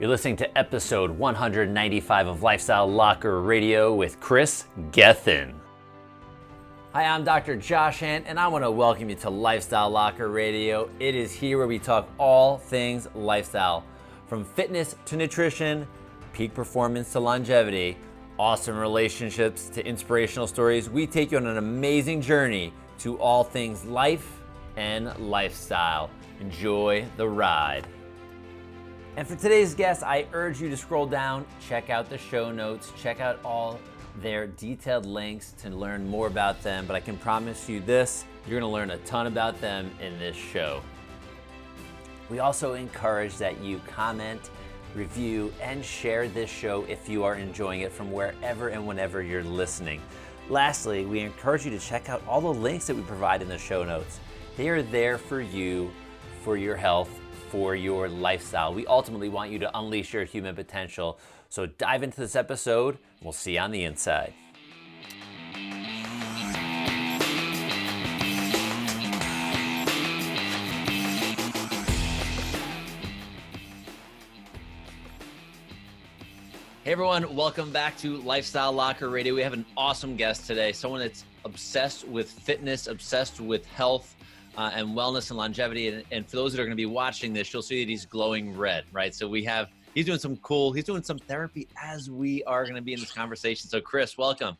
You're listening to episode 195 of Lifestyle Locker Radio with Kris Gethin. Hi, I'm Dr. Josh Hand, and I want to welcome you to Lifestyle Locker Radio. It is here where we talk all things lifestyle, from fitness to nutrition, peak performance to longevity, awesome relationships to inspirational stories. We take you on an amazing journey to all things life and lifestyle. Enjoy the ride. And for today's guest, I urge you to scroll down, check out the show notes, check out all their detailed links to learn more about them. But I can promise you this, you're gonna learn a ton about them in this show. We also encourage that you comment, review, and share this show if you are enjoying it from wherever and whenever you're listening. Lastly, we encourage you to check out all the links that we provide in the show notes. They are there for you, for your health, for your lifestyle. We ultimately want you to unleash your human potential. So dive into this episode. We'll see you on the inside. Hey everyone, welcome back to Lifestyle Locker Radio. We have an awesome guest today, someone that's obsessed with fitness, obsessed with health, and wellness and longevity. And for those that are going to be watching this, you'll see that he's glowing red, right? So he's doing some therapy as we are going to be in this conversation. So Kris, welcome.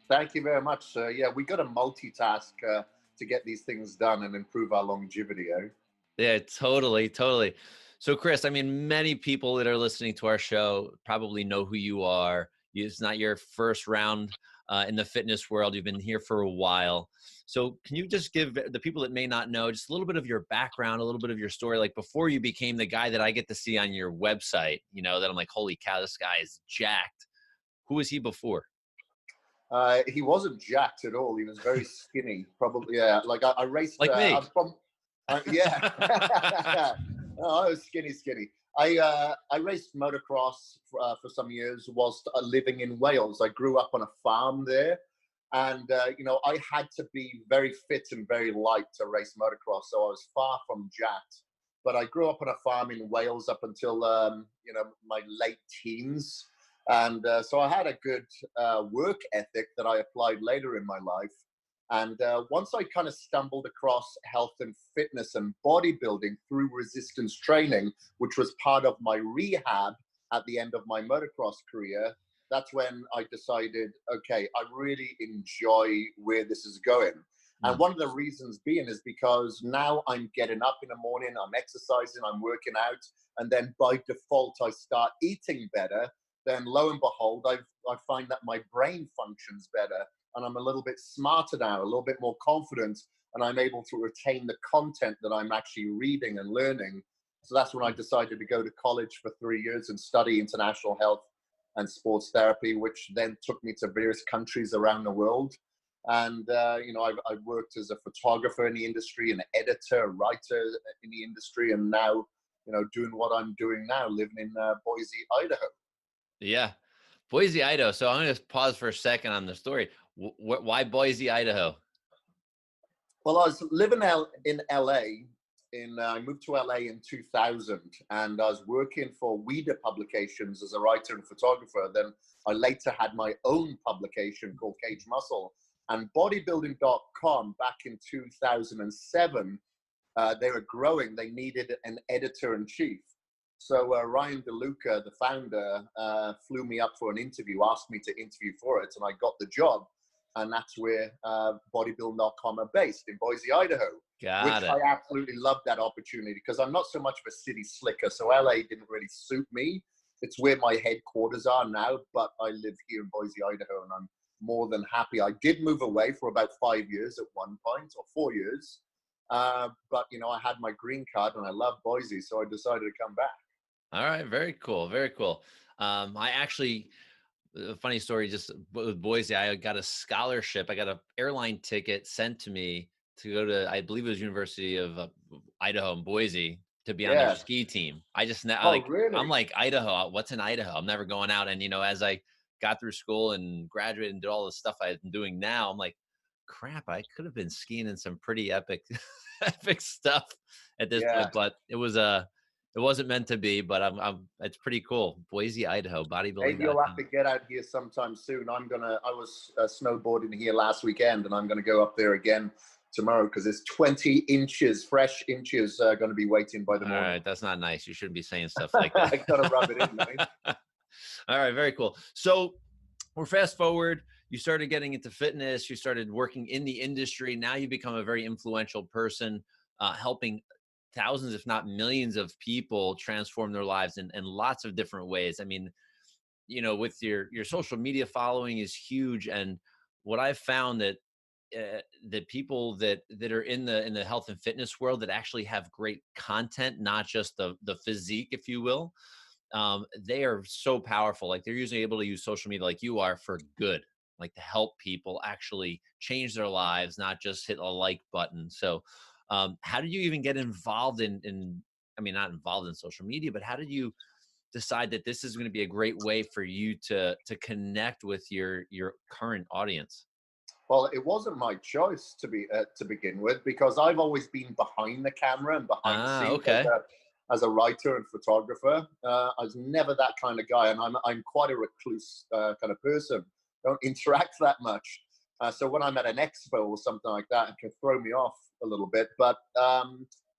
Thank you very much. Yeah, we got to multitask to get these things done and improve our longevity. Yeah, totally. So Kris, I mean, many people that are listening to our show probably know who you are. It's not your first round in the fitness world. You've been here for a while. So can you just give the people that may not know just a little bit of your background, a little bit of your story, like before you became the guy that I get to see on your website, you know, that I'm like, holy cow, this guy is jacked. Who was he before? He wasn't jacked at all. He was very skinny, probably. Yeah, like I raced. Like me. Yeah. Oh, I was skinny. I raced motocross for some years whilst living in Wales. I grew up on a farm there. And, I had to be very fit and very light to race motocross. So I was far from jacked. But I grew up on a farm in Wales up until, my late teens. And so I had a good work ethic that I applied later in my life. And once I kind of stumbled across health and fitness and bodybuilding through resistance training, which was part of my rehab at the end of my motocross career, that's when I decided, okay, I really enjoy where this is going. And one of the reasons being is because now I'm getting up in the morning, I'm exercising, I'm working out, and then by default, I start eating better. Then lo and behold, I find that my brain functions better and I'm a little bit smarter now, a little bit more confident, and I'm able to retain the content that I'm actually reading and learning. So that's when I decided to go to college for 3 years and study international health and sports therapy, which then took me to various countries around the world. And, I've worked as a photographer in the industry, an editor, a writer in the industry, and now, doing what I'm doing now, living in Boise, Idaho. Yeah, Boise, Idaho. So I'm going to pause for a second on the story. Why Boise, Idaho? Well, I was living in LA. I moved to LA in 2000, and I was working for Weeder Publications as a writer and photographer. Then I later had my own publication called Kaged Muscle. And bodybuilding.com back in 2007, they were growing. They needed an editor-in-chief. So Ryan DeLuca, the founder, flew me up for an interview, asked me to interview for it, and I got the job. And that's where bodybuilding.com are based, in Boise, Idaho. Got it. I absolutely loved that opportunity because I'm not so much of a city slicker. So LA didn't really suit me. It's where my headquarters are now, but I live here in Boise, Idaho, and I'm more than happy. I did move away for about 5 years at one point, or 4 years. But, I had my green card and I love Boise, so I decided to come back. All right. Very cool. I actually, a funny story, just with Boise, I got a scholarship. I got an airline ticket sent to me to go to, I believe it was University of Idaho in Boise, to be on their ski team. Really? I'm like, Idaho, what's in Idaho? I'm never going out. And, as I got through school and graduated and did all the stuff I've been doing now, I'm like, crap, I could have been skiing in some pretty epic stuff at this point. But it was It wasn't meant to be, but it's pretty cool. Boise, Idaho, Maybe you'll have bodybuilding.com. to get out here sometime soon. I was snowboarding here last weekend, and I'm gonna go up there again tomorrow because there's 20 inches, fresh inches, going to be waiting by the All morning. right, that's not nice. You shouldn't be saying stuff like that. I gotta rub it in, mate. All right, very cool. So we're fast forward. You started getting into fitness. You started working in the industry. Now you become a very influential person, helping thousands, if not millions of people transform their lives in lots of different ways. I mean, with your social media following is huge. And what I've found that people that are in the health and fitness world that actually have great content, not just the physique, if you will, they are so powerful. Like they're usually able to use social media like you are for good, like to help people actually change their lives, not just hit a like button. So how did you even get involved in I mean, not involved in social media, but how did you decide that this is going to be a great way for you to connect with your current audience? Well, it wasn't my choice to begin with, because I've always been behind the camera and behind the Ah, scenes okay. as a writer and photographer. I was never that kind of guy, and I'm quite a recluse kind of person. Don't interact that much. So when I'm at an expo or something like that, it can throw me off a little bit. But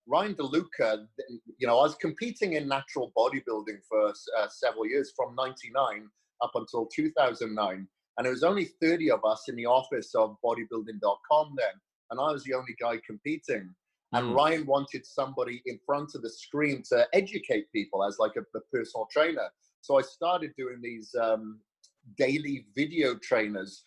Ryan DeLuca, I was competing in natural bodybuilding for several years, from '99 up until 2009. And there was only 30 of us in the office of bodybuilding.com then. And I was the only guy competing. And Ryan wanted somebody in front of the screen to educate people as like a personal trainer. So I started doing these daily video trainers,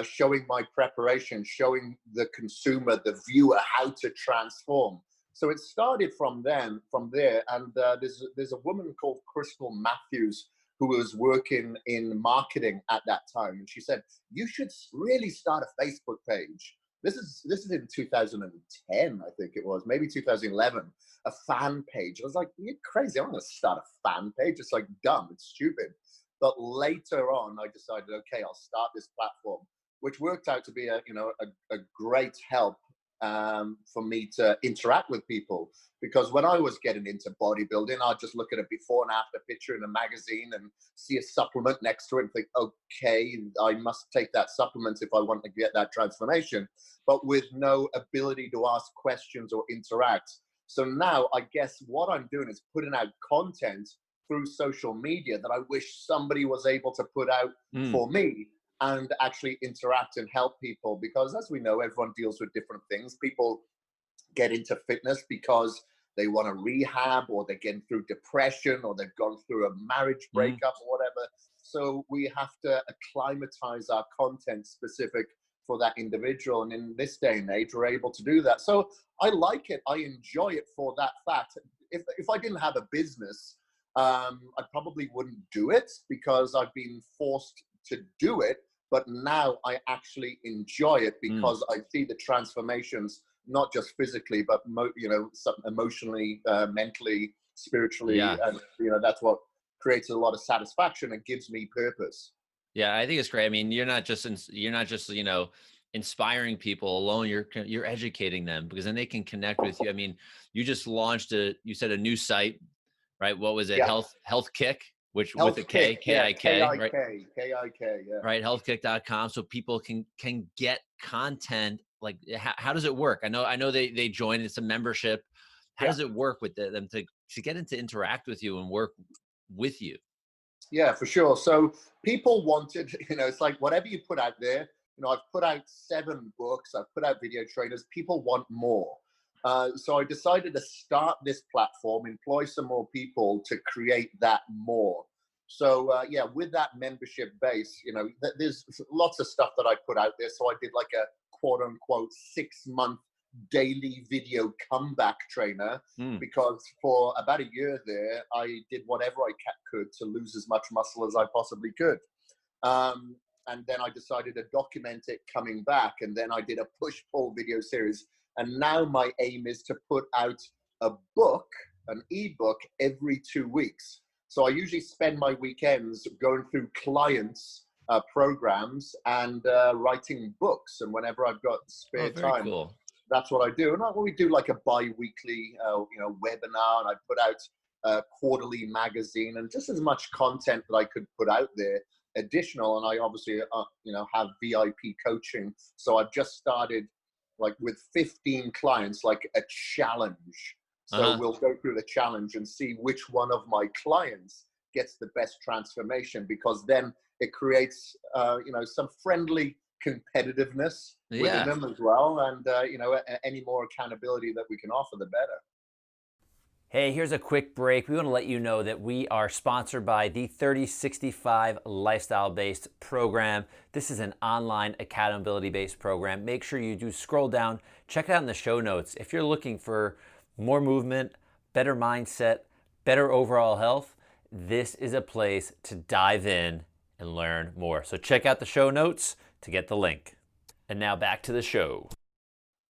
showing my preparation, showing the consumer, the viewer, how to transform. So it started from there. And there's a woman called Crystal Matthews who was working in marketing at that time, and she said, "You should really start a Facebook page." This is in 2010, I think it was, maybe 2011. A fan page. I was like, "You're crazy! I'm going to start a fan page. It's like dumb. It's stupid." But later on, I decided, okay, I'll start this platform, which worked out to be a great help for me to interact with people. Because when I was getting into bodybuilding, I'd just look at a before and after picture in a magazine and see a supplement next to it and think, okay, I must take that supplement if I want to get that transformation, but with no ability to ask questions or interact. So now I guess what I'm doing is putting out content through social media that I wish somebody was able to put out for me, and actually interact and help people. Because as we know, everyone deals with different things. People get into fitness because they want to rehab, or they're getting through depression, or they've gone through a marriage breakup or whatever. So we have to acclimatize our content specific for that individual. And in this day and age, we're able to do that. So I like it. I enjoy it for that fact. If I didn't have a business, I probably wouldn't do it, because I've been forced to do it. But now I actually enjoy it, because I see the transformations, not just physically, but emotionally, mentally, spiritually, Yeah. and that's what creates a lot of satisfaction and gives me purpose. Yeah, I think it's great. I mean, you're not just inspiring people alone. You're educating them, because then they can connect with you. I mean, you just launched you said a new site, right? What was it? Yeah, Health Kik, which with Health a Kik, yeah, K-I-K, right? K-I-K, yeah. Right, healthkik.com, so people can get content. Like, how does it work? I know they join. It's a membership. How Yeah. does it work with them to get into interact with you and work with you? Yeah, for sure. So people wanted, it's like whatever you put out there, I've put out 7 books, I've put out video trainers, people want more. So I decided to start this platform, employ some more people to create that more. So yeah, with that membership base, there's lots of stuff that I put out there. So I did like a quote unquote 6-month daily video comeback trainer, because for about a year there, I did whatever I could to lose as much muscle as I possibly could. And then I decided to document it coming back. And then I did a push-pull video series. And now my aim is to put out a book, an ebook, every 2 weeks. So I usually spend my weekends going through clients' programs and writing books. And whenever I've got spare Very time, cool. that's what I do. And we do like a bi-weekly, webinar, and I put out quarterly magazine, and just as much content that I could put out there additional. And I obviously, have VIP coaching. So I've just started like with 15 clients, like a challenge. So we'll go through the challenge and see which one of my clients gets the best transformation, because then it creates, some friendly competitiveness within them as well. And, any more accountability that we can offer, the better. Hey, here's a quick break. We want to let you know that we are sponsored by the 3065 lifestyle-based program. This is an online accountability-based program. Make sure you do scroll down, check it out in the show notes. If you're looking for more movement, better mindset, better overall health, this is a place to dive in and learn more. So check out the show notes to get the link. And now back to the show.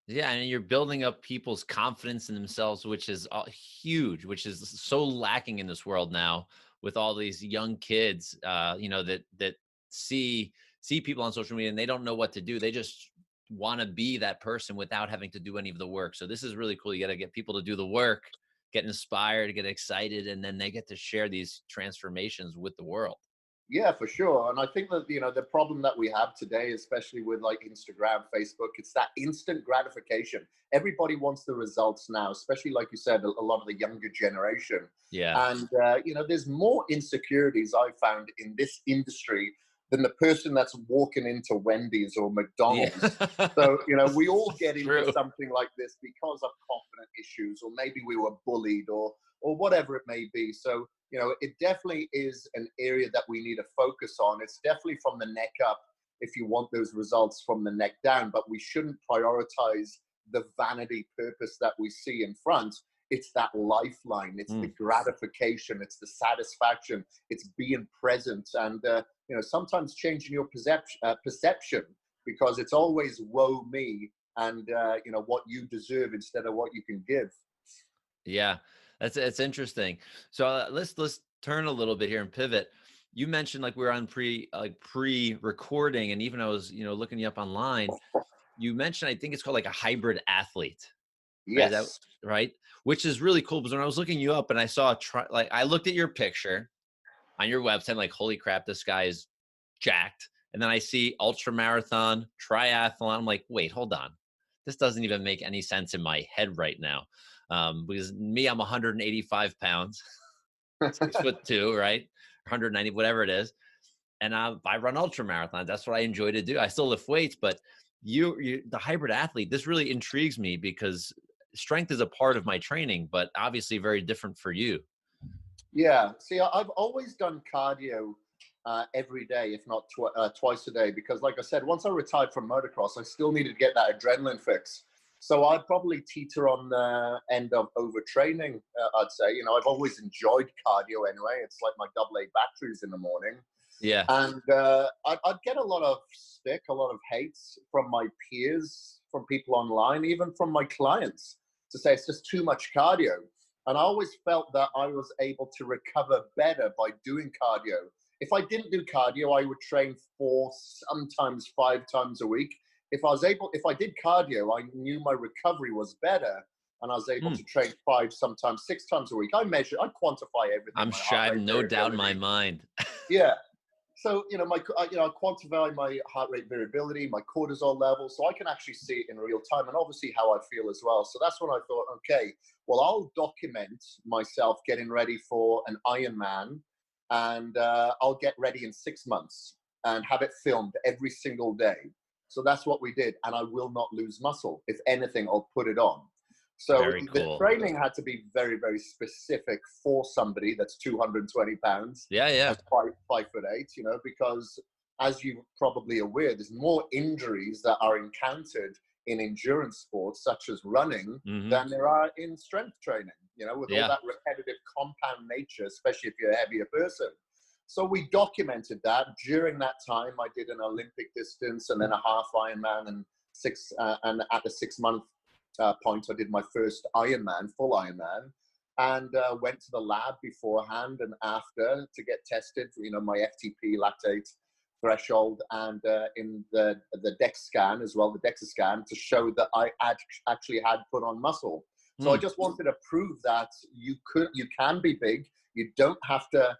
Yeah, and you're building up people's confidence in themselves, which is huge, which is so lacking in this world now with all these young kids, that see people on social media and they don't know what to do. They just want to be that person without having to do any of the work. So this is really cool. You got to get people to do the work, get inspired, get excited, and then they get to share these transformations with the world. Yeah, for sure. And I think that, the problem that we have today, especially with like Instagram, Facebook, it's that instant gratification. Everybody wants the results now, especially like you said, a lot of the younger generation. Yeah. And, there's more insecurities I found in this industry than the person that's walking into Wendy's or McDonald's. Yeah. So, we all get into True. something like this because of confidence issues, or maybe we were bullied or whatever it may be. So, it definitely is an area that we need to focus on. It's definitely from the neck up if you want those results from the neck down, but we shouldn't prioritize the vanity purpose that we see in front. It's that lifeline. It's the gratification. It's the satisfaction. It's being present. And, sometimes changing your perception, because it's always woe me and, what you deserve instead of what you can give. Yeah, that's interesting. So let's turn a little bit here and pivot. You mentioned like we're on pre-recording, and even I was looking you up online. You mentioned, I think it's called like a hybrid athlete. Yes. Right? Right? Which is really cool, because when I was looking you up and I saw I looked at your picture on your website, like, holy crap, this guy is jacked. And then I see ultra marathon, triathlon. I'm like, wait, hold on. This doesn't even make any sense in my head right now. Because me, I'm 185 pounds, 6'2", right? 190, whatever it is. And I run ultra marathons. That's what I enjoy to do. I still lift weights, but you the hybrid athlete, this really intrigues me, because strength is a part of my training, but obviously very different for you. Yeah. See, I've always done cardio every day, if not twice a day, because like I said, once I retired from motocross, I still needed to get that adrenaline fix. So I'd probably teeter on the end of overtraining, I'd say. I've always enjoyed cardio anyway. It's like my AA batteries in the morning. Yeah. And I'd get a lot of stick, a lot of hates from my peers, from people online, even from my clients, to say it's just too much cardio. And I always felt that I was able to recover better by doing cardio. If I didn't do cardio, I would train 4, sometimes 5 times a week. If I did cardio, I knew my recovery was better, and I was able to train 5, sometimes 6 times a week. I quantify everything. I'm sure I have no doubt in my mind. Yeah. So, I quantify my heart rate variability, my cortisol level, so I can actually see it in real time, and obviously how I feel as well. So that's when I thought, okay, well, I'll document myself getting ready for an Ironman, and I'll get ready in 6 months and have it filmed every single day. So that's what we did. And I will not lose muscle. If anything, I'll put it on. So the training had to be very, very specific for somebody that's 220 pounds. Yeah. 5'8", because as you're probably aware, there's more injuries that are encountered in endurance sports, such as running, than there are in strength training, with all that repetitive compound nature, especially if you're a heavier person. So we documented that. During that time, I did an Olympic distance and then a half Ironman, and at the 6-month point, I did my first Ironman, full Ironman, and went to the lab beforehand and after to get tested for, my FTP lactate threshold, and in the DEXA scan as well, the DEXA scan, to show that I actually had put on muscle. So I just wanted to prove that you can be big. You don't have to,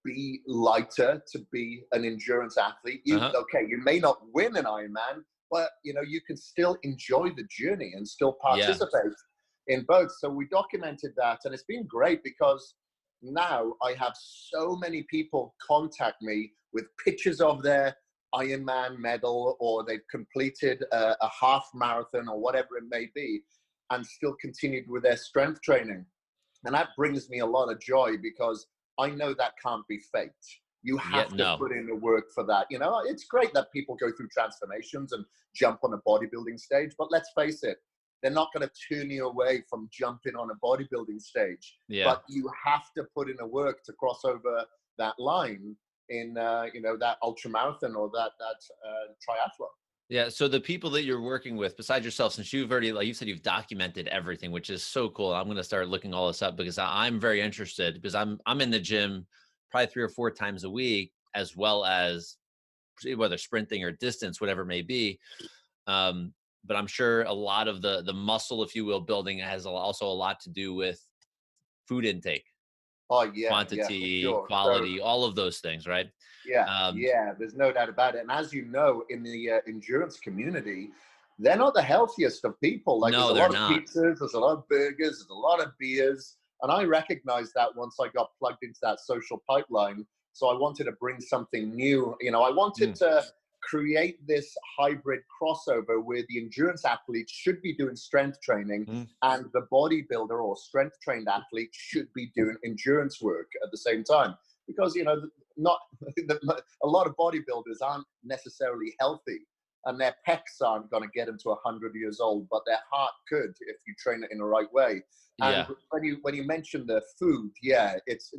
be lighter to be an endurance athlete. Okay, you may not win an Ironman, but you can still enjoy the journey and still participate in both. So we documented that, and it's been great because now I have so many people contact me with pictures of their Ironman medal, or they've completed a half marathon or whatever it may be, and still continued with their strength training. And that brings me a lot of joy because I know that can't be faked. You have to put in the work for that. It's great that people go through transformations and jump on a bodybuilding stage, but let's face it, they're not going to turn you away from jumping on a bodybuilding stage. But you have to put in the work to cross over that line in, that ultra marathon or that triathlon. Yeah. So the people that you're working with, besides yourself, since you've already, like you said, you've documented everything, which is so cool. I'm going to start looking all this up because I'm very interested, because I'm in the gym probably 3 or 4 times a week, as well as whether sprinting or distance, whatever it may be. But I'm sure a lot of the muscle, if you will, building has also a lot to do with food intake. Quantity, sure. quality, all of those things, right? There's no doubt about it. And as you know, in the endurance community, they're not the healthiest of people. Like, no, there's a lot of pizzas, there's a lot of burgers, there's a lot of beers. And I recognized that once I got plugged into that social pipeline. So I wanted to bring something new. I wanted to create this hybrid crossover where the endurance athlete should be doing strength training and the bodybuilder or strength trained athlete should be doing endurance work at the same time. Because, not a lot of bodybuilders aren't necessarily healthy, and their pecs aren't going to get them to 100 years old, but their heart could if you train it in the right way. And when you mention the food,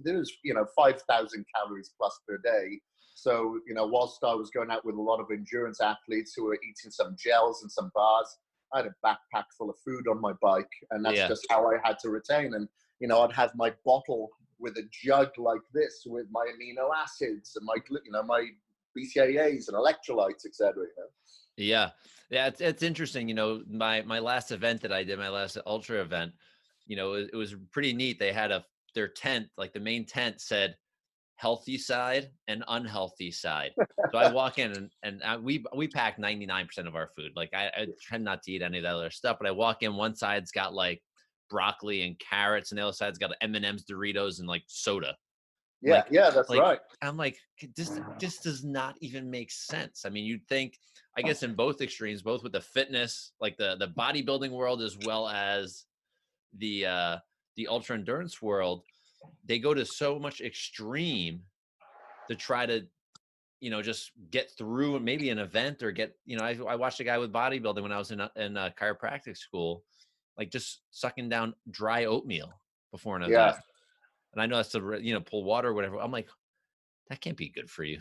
there's 5,000 calories plus per day. So, whilst I was going out with a lot of endurance athletes who were eating some gels and some bars, I had a backpack full of food on my bike, and that's just how I had to retain. And, I'd have my bottle with a jug like this with my amino acids and my BCAAs and electrolytes, etc. Yeah. It's interesting. My last event that I did, my last ultra event, it was pretty neat. They had their tent, like the main tent said healthy side and unhealthy side. So I walk in and we pack 99% of our food. Like I tend not to eat any of that other stuff, but I walk in, one side's got like broccoli and carrots, and the other side's got M&Ms, Doritos, and like soda. That's right. I'm like, this does not even make sense. I mean, you'd think, I guess, in both extremes, both with the fitness, like the bodybuilding world, as well as the ultra endurance world, they go to so much extreme to try to, just get through maybe an event or get, I watched a guy with bodybuilding when I was in chiropractic school, like just sucking down dry oatmeal before an event. And I know that's to, pull water or whatever. I'm like, that can't be good for you.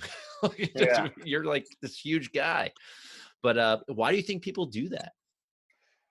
You're like this huge guy. But why do you think people do that?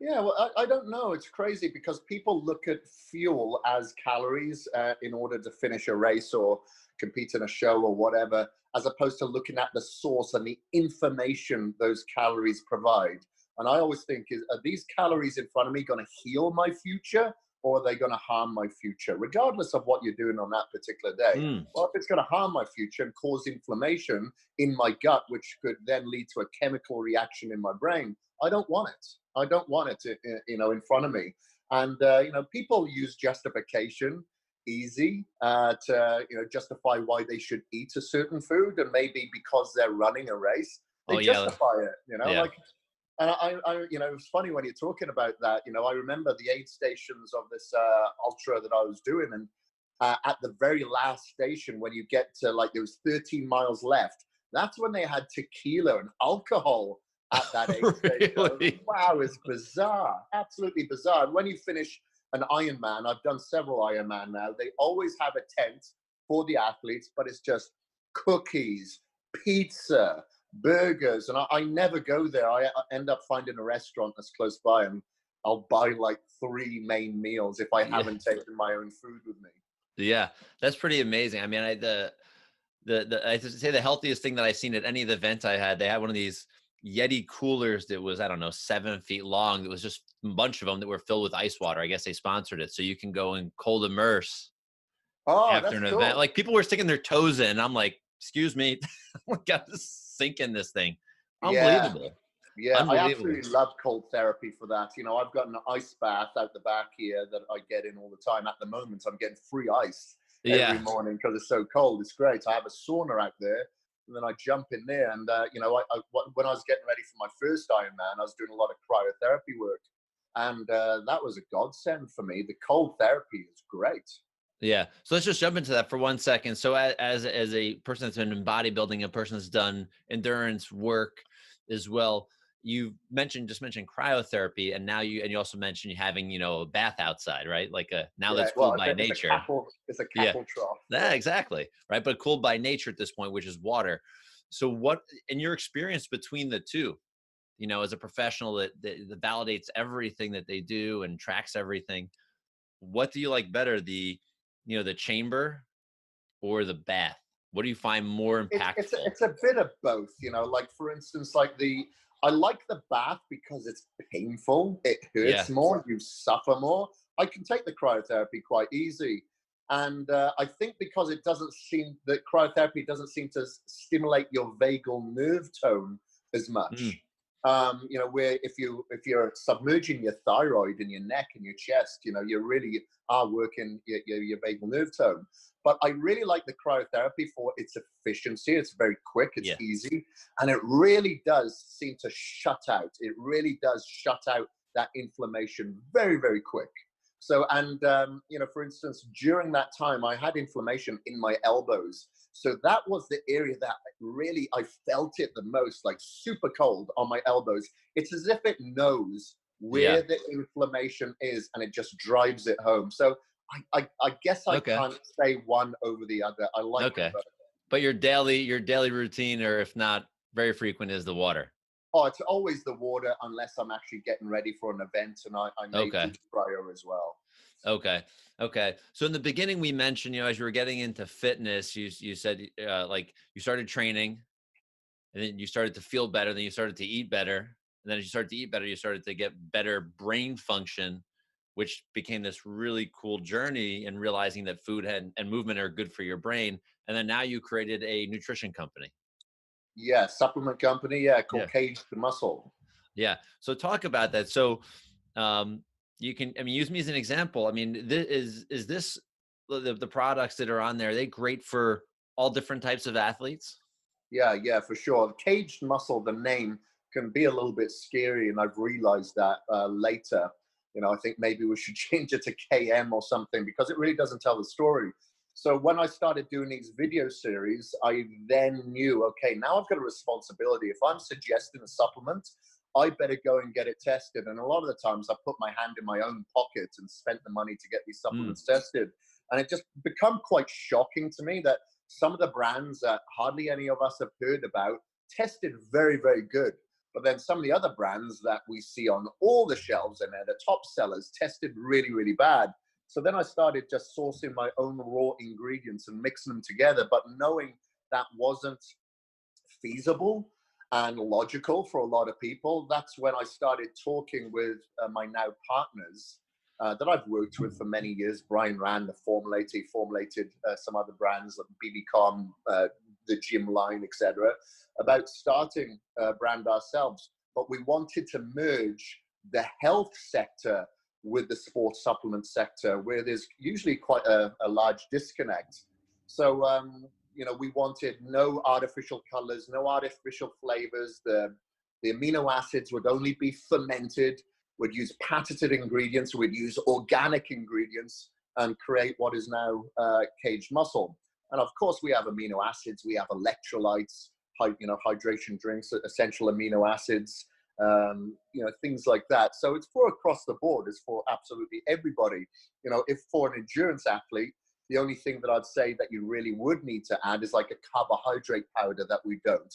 Yeah, well, I don't know. It's crazy because people look at fuel as calories in order to finish a race or compete in a show or whatever, as opposed to looking at the source and the information those calories provide. And I always think, are these calories in front of me going to heal my future, or are they going to harm my future, regardless of what you're doing on that particular day? Well, if it's going to harm my future and cause inflammation in my gut, which could then lead to a chemical reaction in my brain, I don't want it. I don't want it, in front of me. And, people use justification easy to, justify why they should eat a certain food. And maybe because they're running a race, they justify it, And it was funny when you're talking about that. I remember the aid stations of this ultra that I was doing, and at the very last station, when you get to there was 13 miles left, that's when they had tequila and alcohol at that aid station. Wow, it's bizarre, absolutely bizarre. And when you finish an Ironman, I've done several Ironman now, they always have a tent for the athletes, but it's just cookies, pizza, burgers, and I never go there. I end up finding a restaurant that's close by, and I'll buy 3 main meals if I haven't taken my own food with me. Yeah, that's pretty amazing. I mean, I say the healthiest thing that I've seen at any of the events I had, they had one of these Yeti coolers that was, I don't know, 7 feet long. That was just a bunch of them that were filled with ice water. I guess they sponsored it. So you can go and cold immerse Oh, after that's an event. cool. Like people were sticking their toes in. I'm like, excuse me, I got to sink in this thing. Yeah. Unbelievable. Yeah, I Unbelievable. absolutely love cold therapy for that. You know, I've got an ice bath out the back here that I get in all the time. At the moment, I'm getting free ice every Yeah. morning because it's so cold. It's great. I have a sauna out there, and then I jump in there. And you know, when I was getting ready for my first Ironman, I was doing a lot of cryotherapy work, and that was a godsend for me. The cold therapy is great. Yeah. So let's just jump into that for 1 second. So as a person that's been in bodybuilding, a person that's done endurance work as well, you just mentioned cryotherapy, and now you also mentioned you having, a bath outside, right? Like now Yeah, that's well, cooled by nature. it's a Yeah. cattle trough. Yeah, exactly. Right. But cooled by nature at this point, which is water. So what in your experience between the two, as a professional that validates everything that they do and tracks everything, what do you like better, the chamber or the bath? What do you find more impactful? It's a bit of both, you know. Like for instance, I like the bath because it's painful. It hurts Yeah. more. You suffer more. I can take the cryotherapy quite easy, and I think because that cryotherapy doesn't seem to stimulate your vagal nerve tone as Mm, much. You know, where if you're submerging your thyroid in your neck and your chest, you know, you really are working your vagal nerve tone. But I really like the cryotherapy for its efficiency. It's very quick, it's yeah. easy, and it really does seem to shut out. It really does shut out that inflammation very, very quick. So, and you know, for instance, during that time, I had inflammation in my elbows. So that was the area that really I felt it the most, like super cold on my elbows. It's as if it knows Yeah. where the inflammation is, and it just drives it home. So I guess I Okay. can't say one over the other. I like them Okay. both. But your daily routine, or if not very frequent, is the water. Oh, it's always the water unless I'm actually getting ready for an event, and I may Okay. do cryo as well. Okay. Okay. So in the beginning, we mentioned, as you were getting into fitness, you said like you started training, and then you started to feel better, then you started to eat better, and then as you started to eat better, you started to get better brain function, which became this really cool journey in realizing that food and movement are good for your brain. And then now you created a nutrition company. Yeah, supplement company. Yeah, called Yeah. Caged Muscle. Yeah. So talk about that. So um, you can, use me as an example. Is this the products that are on there? Are they great for all different types of athletes? Yeah, yeah, for sure. Caged Muscle, the name can be a little bit scary, and I've realized that later. You know, I think maybe we should change it to KM or something because it really doesn't tell the story. So when I started doing these video series, I then knew, okay, now I've got a responsibility. If I'm suggesting a supplement, I better go and get it tested. And a lot of the times I put my hand in my own pocket and spent the money to get these Mm, supplements tested. And it just become quite shocking to me that some of the brands that hardly any of us have heard about tested very, very good. But then some of the other brands that we see on all the shelves and they're the top sellers tested really, really bad. So then I started just sourcing my own raw ingredients and mixing them together, but knowing that wasn't feasible and logical for a lot of people. That's when I started talking with my now partners that I've worked with for many years. Brian Rand, the formulator, he formulated some other brands like BBcom, the gym line, etc., about starting a brand ourselves. But we wanted to merge the health sector with the sports supplement sector, where there's usually quite a large disconnect. So you know, we wanted no artificial colors, no artificial flavors. The amino acids would only be fermented. We'd use patented ingredients. We'd use organic ingredients and create what is now Caged Muscle. And of course, we have amino acids. We have electrolytes, hydration drinks, essential amino acids, you know, things like that. So it's for across the board. It's for absolutely everybody. You know, if for an endurance athlete, the only thing that I'd say that you really would need to add is like a carbohydrate powder that we don't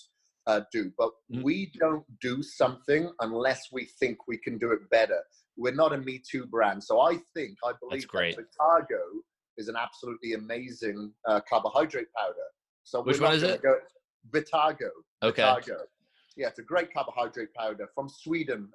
do. But mm. we don't do something unless we think we can do it better. We're not a Me Too brand. So I That's believe that great. Vitago is an absolutely amazing carbohydrate powder. So we're Which one not is going to it? go Vitago. Okay. Vitago. Yeah, it's a great carbohydrate powder from Sweden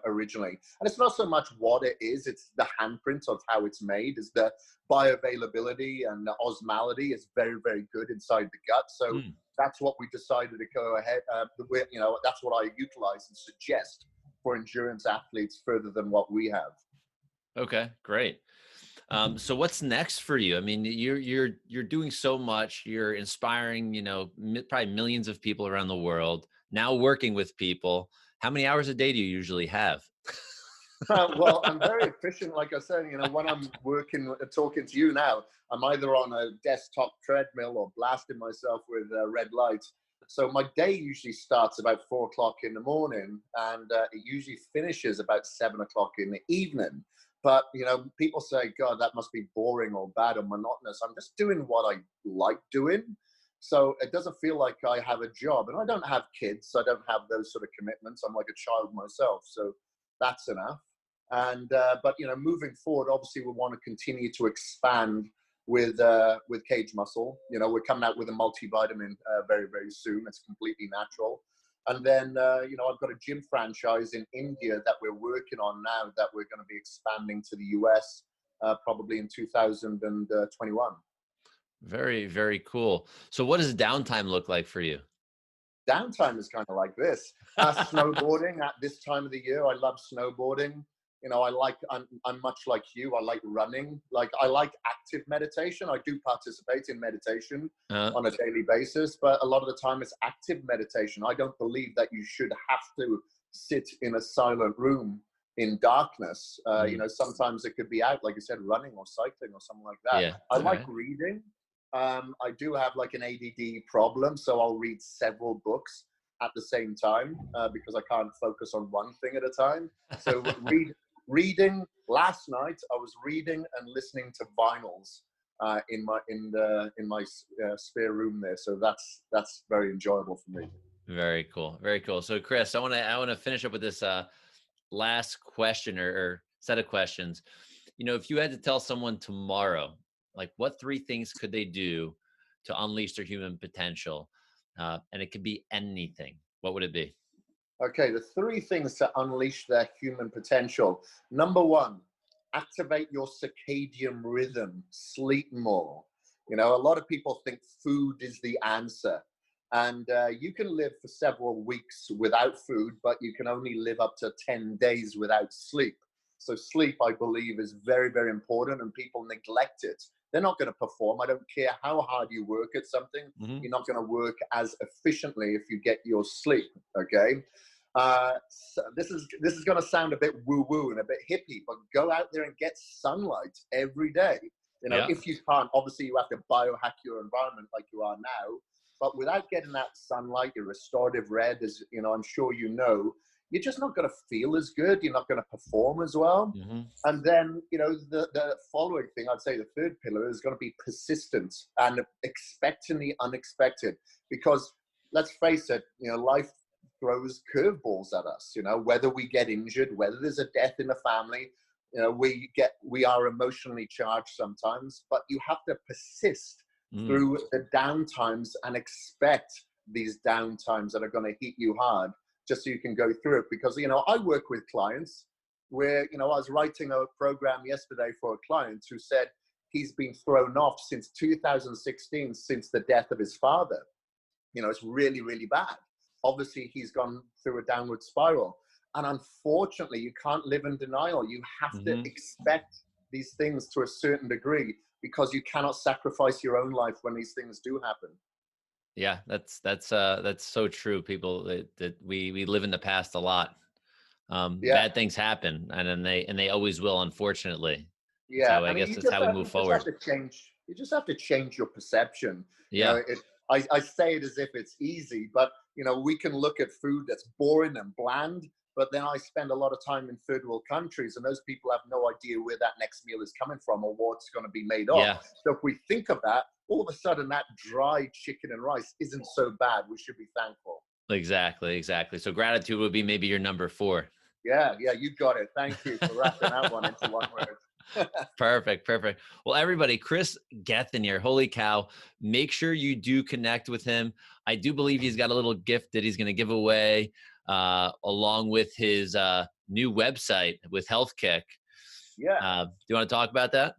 originally. And it's not so much what it is, it's the handprint of how it's made. Is the bioavailability and the osmolality is very, very good inside the gut. So that's what we decided to go ahead with. You know, that's what I utilize and suggest for endurance athletes further than what we have. Okay, great. So what's next for you? I mean, you're doing so much. You're inspiring, you know, probably millions of people around the world. Now working with people. How many hours a day do you usually have? Well, I'm very efficient. Like I said, you know, when I'm working, talking to you now, I'm either on a desktop treadmill or blasting myself with red lights. So my day usually starts about 4 o'clock in the morning, and it usually finishes about 7 o'clock in the evening. But, you know, people say, God, that must be boring or bad or monotonous. I'm just doing what I like doing. So it doesn't feel like I have a job. And I don't have kids. So I don't have those sort of commitments. I'm like a child myself. So that's enough. And, but, you know, moving forward, obviously we want to continue to expand with Caged Muscle. You know, we're coming out with a multivitamin very, very soon. It's completely natural. And then, you know, I've got a gym franchise in India that we're working on now that we're going to be expanding to the US probably in 2021. Very, very cool. So what does downtime look like for you? Downtime is kind of like this. Snowboarding at this time of the year. I love snowboarding. You know, I'm much like you. I like running. Like, I like active meditation. I do participate in meditation on a daily basis, but a lot of the time it's active meditation. I don't believe that you should have to sit in a silent room in darkness. You know, sometimes it could be out, like you said, running or cycling or something like that. Yeah. I like reading. I do have like an ADD problem, so I'll read several books at the same time because I can't focus on one thing at a time. So reading. Last night I was reading and listening to vinyls in my spare room there. So that's very enjoyable for me. Very cool. Very cool. So Kris, I want to finish up with this last question or set of questions. You know, if you had to tell someone tomorrow, like, what 3 things could they do to unleash their human potential? And it could be anything. What would it be? Okay, the 3 things to unleash their human potential. Number 1, activate your circadian rhythm, sleep more. You know, a lot of people think food is the answer. And you can live for several weeks without food, but you can only live up to 10 days without sleep. So sleep, I believe, is very, very important, and people neglect it. They're not going to perform. I don't care how hard you work at something. You're not going to work as efficiently if you get your sleep. Okay. So this is going to sound a bit woo-woo and a bit hippie, but go out there and get sunlight every day. You know, if you can't, obviously you have to biohack your environment like you are now. But without getting that sunlight, your restorative red, as you know, I'm sure you know, you're just not going to feel as good. You're not going to perform as well. And then, you know, the following thing, I'd say the third pillar is going to be persistent and expecting the unexpected. Because let's face it, you know, life throws curveballs at us. You know, whether we get injured, whether there's a death in the family, you know, we are emotionally charged sometimes. But you have to persist through the downtimes and expect these downtimes that are going to hit you hard, just so you can go through it. Because, you know, I work with clients where, you know, I was writing a program yesterday for a client who said he's been thrown off since 2016, since the death of his father. You know, it's really, really bad. Obviously, he's gone through a downward spiral. And unfortunately, you can't live in denial. You have to expect these things to a certain degree, because you cannot sacrifice your own life when these things do happen. Yeah, that's so true. People that we live in the past a lot. Bad things happen, and they always will, unfortunately. Yeah, So I I mean, guess that's how we move forward. You just have to change your perception. Yeah. You know, I say it as if it's easy, but you know, we can look at food that's boring and bland, but then I spend a lot of time in third world countries, and those people have no idea where that next meal is coming from or what it's going to be made of. Yeah. So if we think of that, all of a sudden that dry chicken and rice isn't so bad. We should be thankful. Exactly. So gratitude would be maybe your number 4. Yeah, you got it. Thank you for wrapping that one into one word. Perfect, perfect. Well, everybody, Kris Gethin here. Holy cow. Make sure you do connect with him. I do believe he's got a little gift that he's going to give away along with his new website with Health Kik. Yeah. Do you want to talk about that?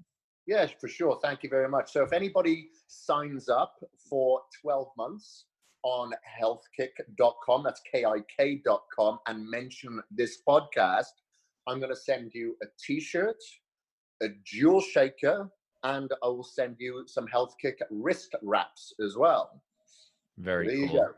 Yes, for sure. Thank you very much. So if anybody signs up for 12 months on healthkik.com, that's KIK.com, and mention this podcast, I'm going to send you a t-shirt, a dual shaker, and I will send you some Health Kik wrist wraps as well. Very There cool. you go.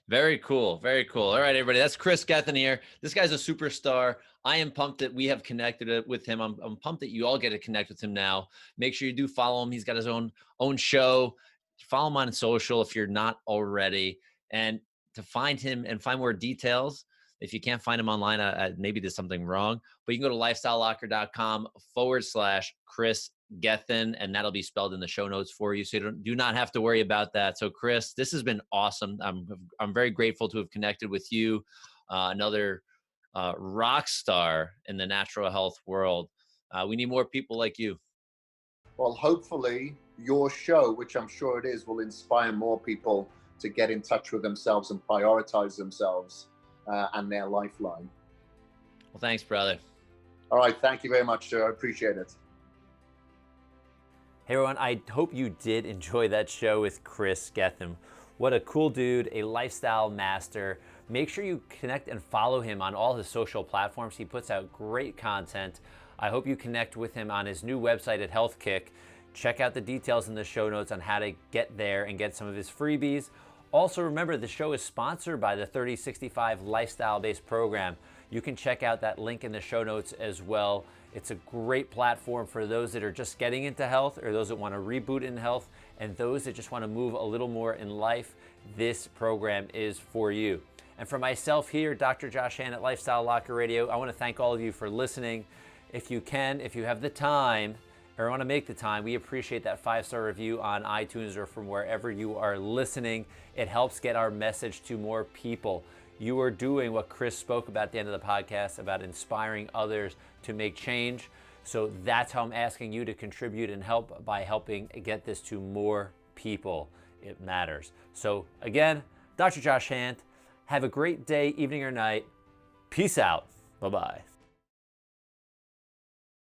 Very cool. Very cool. All right, everybody. That's Kris Gethin here. This guy's a superstar. I am pumped that we have connected with him. I'm pumped that you all get to connect with him now. Make sure you do follow him. He's got his own show. Follow him on social if you're not already. And to find him and find more details, if you can't find him online, maybe there's something wrong. But you can go to lifestylelocker.com/Kris Gethin, and that'll be spelled in the show notes for you. So you do not have to worry about that. So Kris, this has been awesome. I'm very grateful to have connected with you, another rock star in the natural health world. We need more people like you. Well, hopefully your show, which I'm sure it is, will inspire more people to get in touch with themselves and prioritize themselves and their lifeline. Well, thanks, brother. All right. Thank you very much, sir. I appreciate it. Hey everyone, I hope you did enjoy that show with Kris Gethin. What a cool dude, a lifestyle master. Make sure you connect and follow him on all his social platforms. He puts out great content. I hope you connect with him on his new website at Health Kik. Check out the details in the show notes on how to get there and get some of his freebies. Also remember, the show is sponsored by the 3065 lifestyle-based program. You can check out that link in the show notes as well. It's a great platform for those that are just getting into health, or those that want to reboot in health, and those that just want to move a little more in life. This program is for you. And for myself here, Dr. Josh Hand at Lifestyle Locker Radio, I want to thank all of you for listening. If you can, if you have the time, or want to make the time, we appreciate that 5-star review on iTunes or from wherever you are listening. It helps get our message to more people. You are doing what Kris spoke about at the end of the podcast, about inspiring others to make change. So that's how I'm asking you to contribute and help, by helping get this to more people. It matters. So again, Dr. Josh Hand, have a great day, evening, or night. Peace out. Bye-bye.